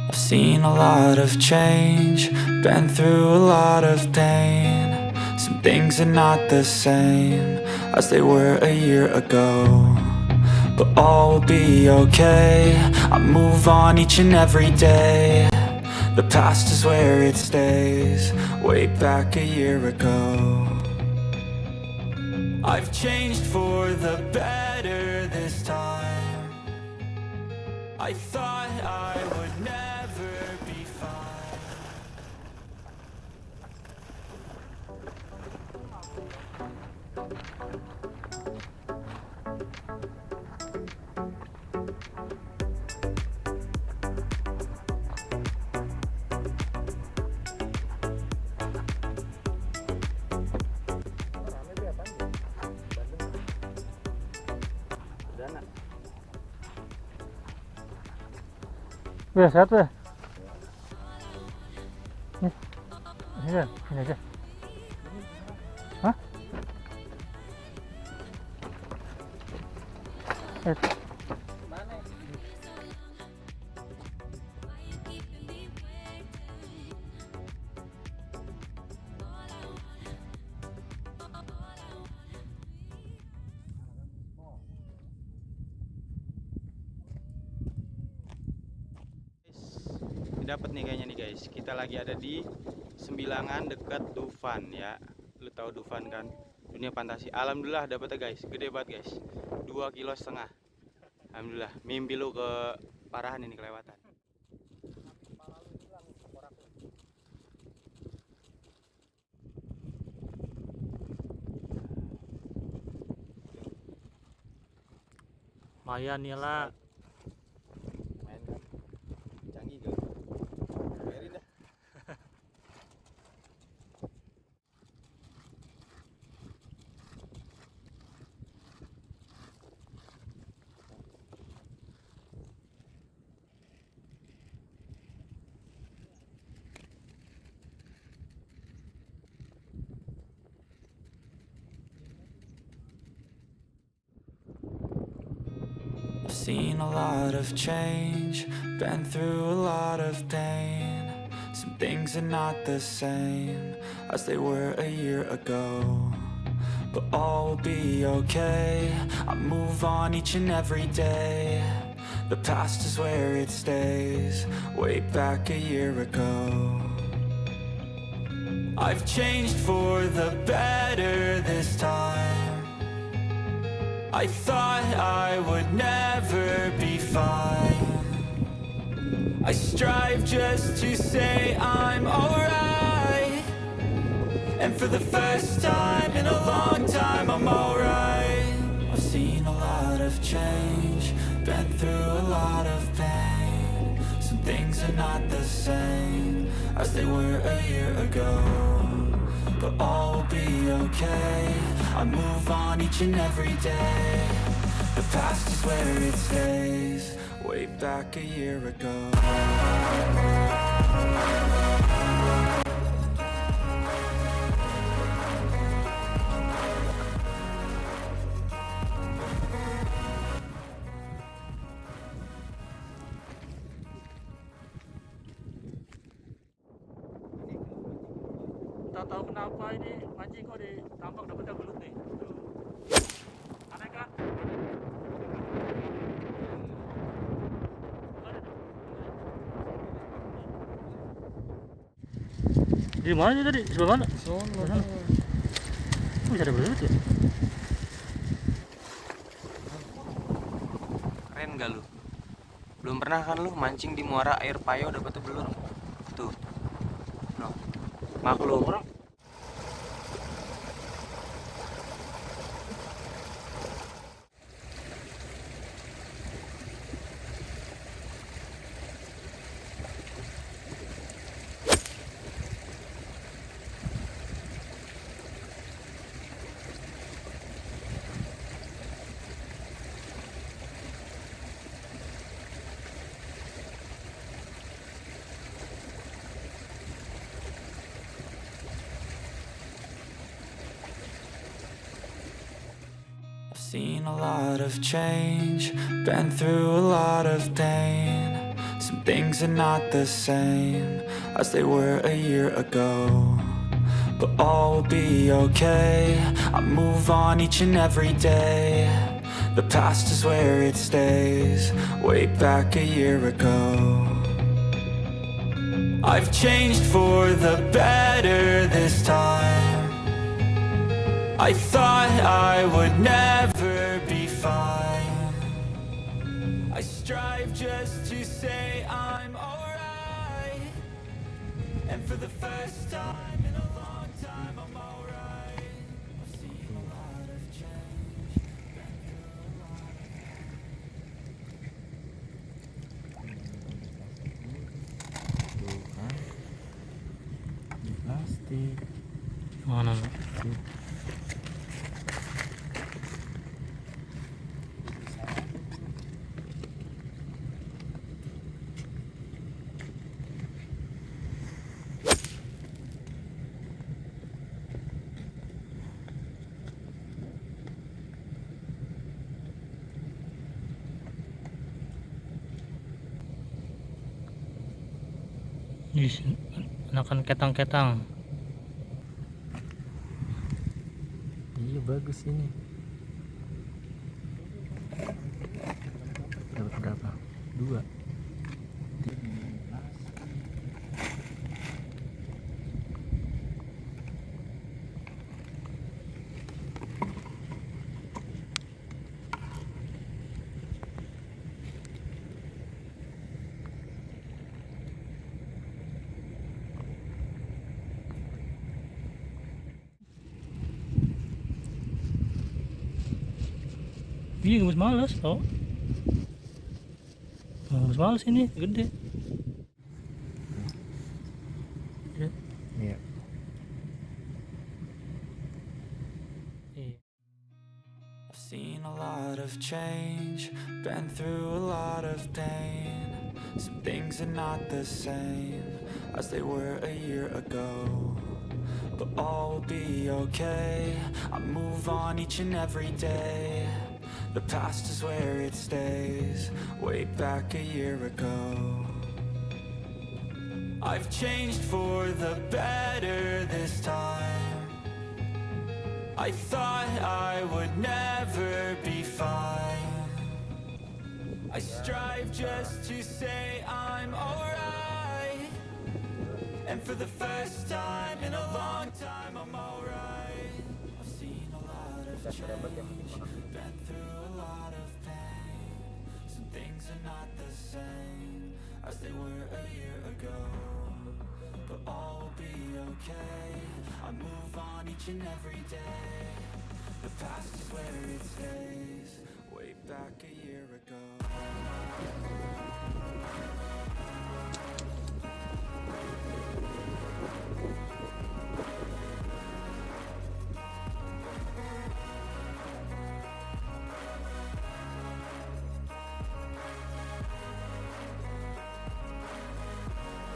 I've seen a lot of change, been through a lot of pain. Some things are not the same as they were a year ago, but all will be okay. I move on each and every day. The past is where it stays, way back a year ago. I've changed for the better this time. I thought I would never be fine. Weh, sehat weh. Ini aja. Hah? Dapat nih kayaknya nih guys, kita lagi ada di Sembilangan dekat Dufan ya. Lu tahu Dufan kan, dunia fantasi. Alhamdulillah dapetnya guys, gede banget guys, 2,5 kilo. Alhamdulillah, mimpi lu ke parahan ini kelewatan. Lumayan ya lah. Main kan, canggih gak? Bayarin dah. I've seen a lot of change, been through a lot of pain. Some things are not the same as they were a year ago, but all will be okay. I move on each and every day. The past is where it stays, way back a year ago. I've changed for the better this time. I thought I would never be fine. I strive just to say I'm alright, and for the first time in a long time I'm alright. I've seen a lot of change, been through a lot of pain. Some things are not the same as they were a year ago, but all will be okay. I move on each and every day. The past is where it stays, way back a year ago. Tak tahu kenapa ini mancing kok di tambak dapetnya belut nih. Aneh kan? Di mana ini tadi? Sebelah mana? Sana. Bisa ada belut ya? Keren gak lu? Belum pernah kan lu mancing di muara air payo dapetnya belut? Tuh, no. Maklum. Seen a lot of change, been through a lot of pain. Some things are not the same as they were a year ago, but all will be okay. I move on each and every day. The past is where it stays, way back a year ago. I've changed for the better this time. I thought I would never be fine. I strive just to say I'm alright, and for the first time in a long time I'm alright. I've seen a lot of change, been through a lot. Tuh kan, di plastik. Mana? Anakan ketang-ketang. Iya bagus ini. Dapat berapa? 2. Iya, gemes males tau. Gemes males ini, gede. Iya. I've seen a lot of change, been through a lot of pain. Some things are not the same as they were a year ago, but all will be okay. I move on each and every day. The past is where it stays, way back a year ago. I've changed for the better this time. I thought I would never be fine. I strive just to say I'm alright, and for the first time in a long time I'm alright. I've seen a lot of change, been through a lot of pain. Some things are not the same as they were a year ago, but all will be okay. I move on each and every day. The past is where it stays, way back a year ago.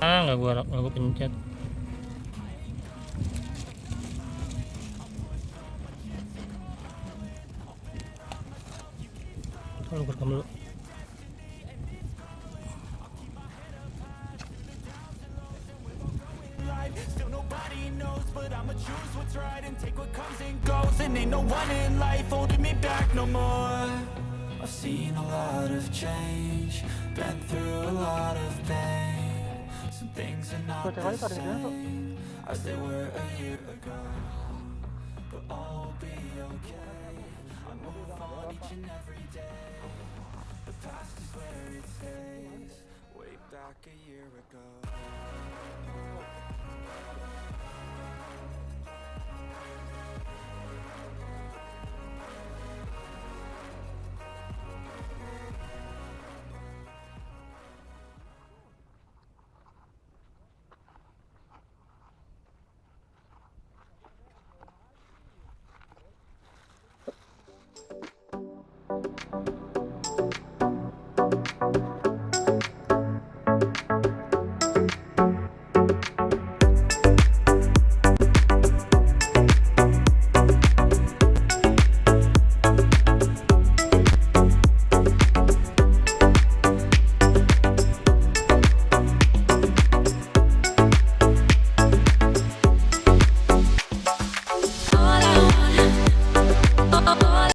Nggak gua pencet. Kalau rekam dulu. Still nobody knows, but I'ma choose what's right and take what comes and goes. And ain't no one in life holding me back no more. I've seen a lot of change, been through a lot of pain. Some things are not the same as they were a year ago, but all will be okay. I move on each and every day. The past is where it stays, way back a year ago.